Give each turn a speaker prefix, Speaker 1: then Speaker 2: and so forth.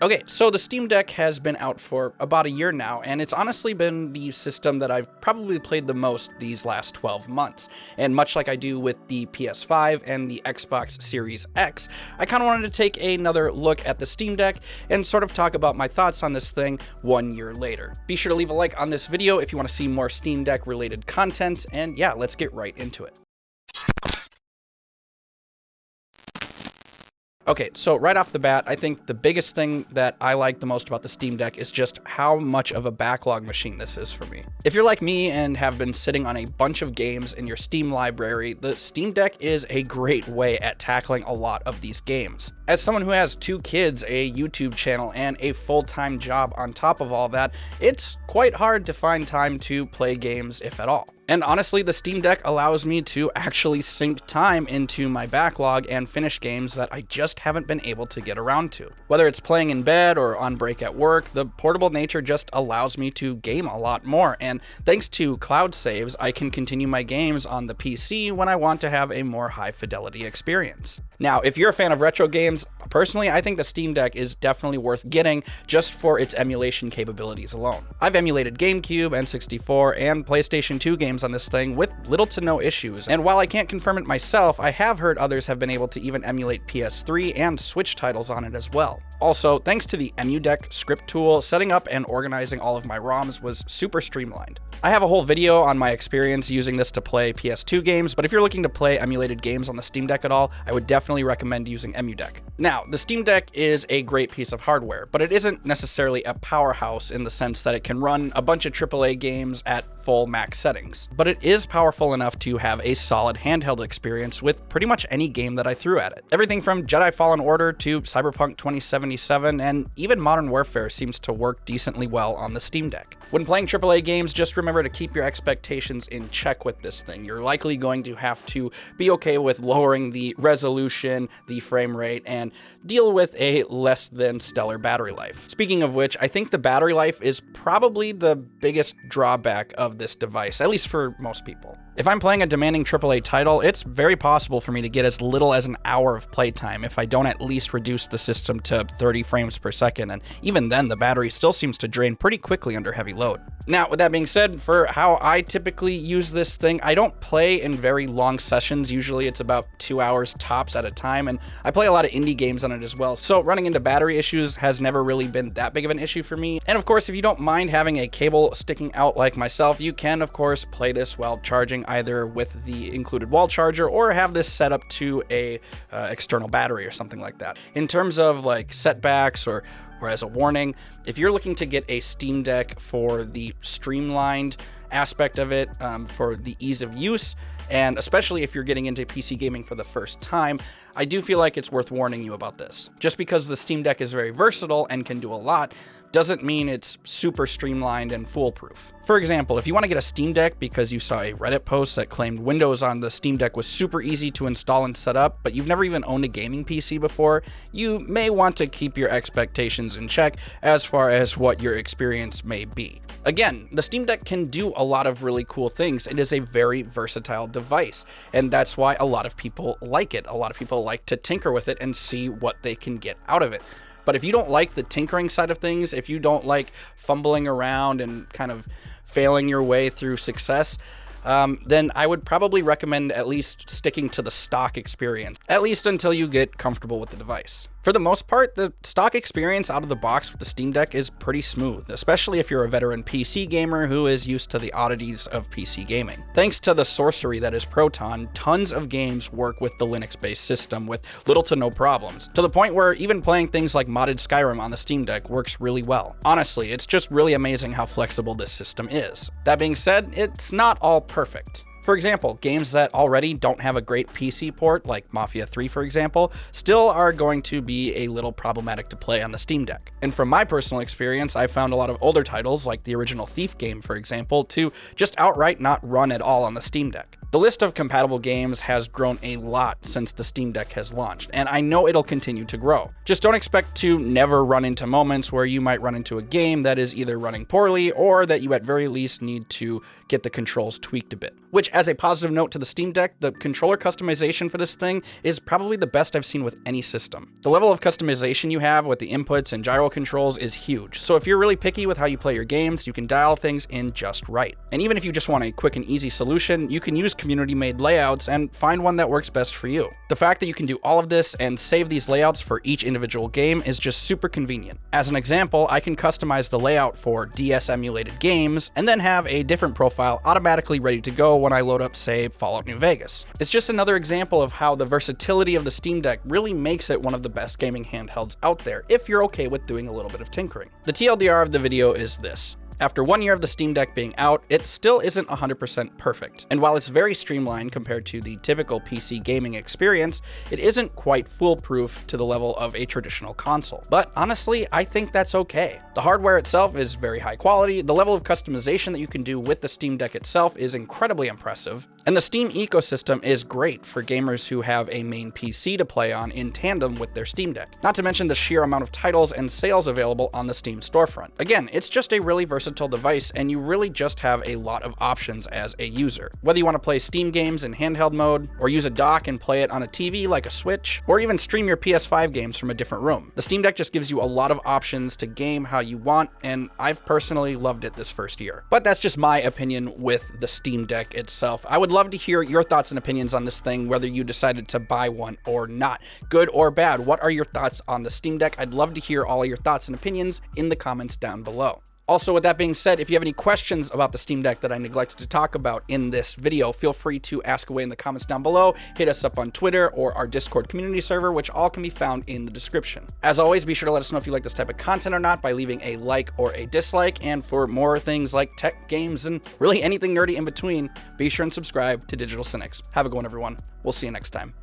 Speaker 1: Okay, so the Steam Deck has been out for about a year now, and it's honestly been the system that I've probably played the most these last 12 months. And much like I do with the PS5 and the Xbox Series X, I kind of wanted to take another look at the Steam Deck and sort of talk about my thoughts on this thing 1 year later. Be sure to leave a like on this video if you want to see more Steam Deck related content, and yeah, let's get right into it. Okay, so right off the bat, I think the biggest thing that I like the most about the Steam Deck is just how much of a backlog machine this is for me. If you're like me and have been sitting on a bunch of games in your Steam library, the Steam Deck is a great way at tackling a lot of these games. As someone who has 2 kids, a YouTube channel, and a full-time job on top of all that, it's quite hard to find time to play games, if at all. And honestly, the Steam Deck allows me to actually sink time into my backlog and finish games that I just haven't been able to get around to. Whether it's playing in bed or on break at work, the portable nature just allows me to game a lot more, and thanks to cloud saves, I can continue my games on the PC when I want to have a more high-fidelity experience. Now, if you're a fan of retro games, personally, I think the Steam Deck is definitely worth getting just for its emulation capabilities alone. I've emulated GameCube, N64, and PlayStation 2 games on this thing with little to no issues, and while I can't confirm it myself, I have heard others have been able to even emulate PS3 and Switch titles on it as well. Also, thanks to the EmuDeck script tool, setting up and organizing all of my ROMs was super streamlined. I have a whole video on my experience using this to play PS2 games, but if you're looking to play emulated games on the Steam Deck at all, I would definitely recommend using EmuDeck. Now, the Steam Deck is a great piece of hardware, but it isn't necessarily a powerhouse in the sense that it can run a bunch of AAA games at full max settings. But it is powerful enough to have a solid handheld experience with pretty much any game that I threw at it. Everything from Jedi Fallen Order to Cyberpunk 2077, and even Modern Warfare seems to work decently well on the Steam Deck. When playing AAA games, just remember to keep your expectations in check with this thing. You're likely going to have to be okay with lowering the resolution, the frame rate, and deal with a less than stellar battery life. Speaking of which, I think the battery life is probably the biggest drawback of this device, at least for most people. If I'm playing a demanding AAA title, it's very possible for me to get as little as an hour of playtime if I don't at least reduce the system to 30 frames per second, and even then the battery still seems to drain pretty quickly under heavy load. Now, with that being said, for how I typically use this thing, I don't play in very long sessions. Usually it's about 2 hours tops at a time, and I play a lot of indie games on it as well, so running into battery issues has never really been that big of an issue for me. And of course, if you don't mind having a cable sticking out like myself, you can of course play this while charging either with the included wall charger or have this set up to a external battery or something like that. In terms of like setbacks or as a warning, if you're looking to get a Steam Deck for the streamlined aspect of it, for the ease of use, and especially if you're getting into PC gaming for the first time, I do feel like it's worth warning you about this. Just because the Steam Deck is very versatile and can do a lot, doesn't mean it's super streamlined and foolproof. For example, if you want to get a Steam Deck because you saw a Reddit post that claimed Windows on the Steam Deck was super easy to install and set up, but you've never even owned a gaming PC before, you may want to keep your expectations in check as far as what your experience may be. Again, the Steam Deck can do a lot of really cool things. It is a very versatile device, and that's why a lot of people like it. A lot of people like to tinker with it and see what they can get out of it. But if you don't like the tinkering side of things, if you don't like fumbling around and kind of failing your way through success, then I would probably recommend at least sticking to the stock experience, at least until you get comfortable with the device. For the most part, the stock experience out of the box with the Steam Deck is pretty smooth, especially if you're a veteran PC gamer who is used to the oddities of PC gaming. Thanks to the sorcery that is Proton, tons of games work with the Linux-based system with little to no problems, to the point where even playing things like modded Skyrim on the Steam Deck works really well. Honestly, it's just really amazing how flexible this system is. That being said, it's not all perfect. For example, games that already don't have a great PC port, like Mafia 3 for example, still are going to be a little problematic to play on the Steam Deck. And from my personal experience, I found a lot of older titles, like the original Thief game for example, to just outright not run at all on the Steam Deck. The list of compatible games has grown a lot since the Steam Deck has launched, and I know it'll continue to grow. Just don't expect to never run into moments where you might run into a game that is either running poorly or that you at very least need to get the controls tweaked a bit. Which, as a positive note to the Steam Deck, the controller customization for this thing is probably the best I've seen with any system. The level of customization you have with the inputs and gyro controls is huge, so if you're really picky with how you play your games, you can dial things in just right. And even if you just want a quick and easy solution, you can use community-made layouts and find one that works best for you. The fact that you can do all of this and save these layouts for each individual game is just super convenient. As an example, I can customize the layout for DS emulated games and then have a different profile automatically ready to go when I load up, say, Fallout New Vegas. It's just another example of how the versatility of the Steam Deck really makes it one of the best gaming handhelds out there, if you're okay with doing a little bit of tinkering. The TLDR of the video is this. After 1 year of the Steam Deck being out, it still isn't 100% perfect. And while it's very streamlined compared to the typical PC gaming experience, it isn't quite foolproof to the level of a traditional console. But honestly, I think that's okay. The hardware itself is very high quality, the level of customization that you can do with the Steam Deck itself is incredibly impressive, and the Steam ecosystem is great for gamers who have a main PC to play on in tandem with their Steam Deck. Not to mention the sheer amount of titles and sales available on the Steam storefront. Again, it's just a really versatile device, and you really just have a lot of options as a user. Whether you want to play Steam games in handheld mode, or use a dock and play it on a TV like a Switch, or even stream your PS5 games from a different room. The Steam Deck just gives you a lot of options to game how you want, and I've personally loved it this first year. But that's just my opinion with the Steam Deck itself. I would love to hear your thoughts and opinions on this thing, whether you decided to buy one or not. Good or bad, what are your thoughts on the Steam Deck? I'd love to hear all of your thoughts and opinions in the comments down below. Also, with that being said, if you have any questions about the Steam Deck that I neglected to talk about in this video, feel free to ask away in the comments down below, hit us up on Twitter or our Discord community server, which all can be found in the description. As always, be sure to let us know if you like this type of content or not by leaving a like or a dislike, and for more things like tech, games, and really anything nerdy in between, be sure and subscribe to Digital Cynics. Have a good one, everyone. We'll see you next time.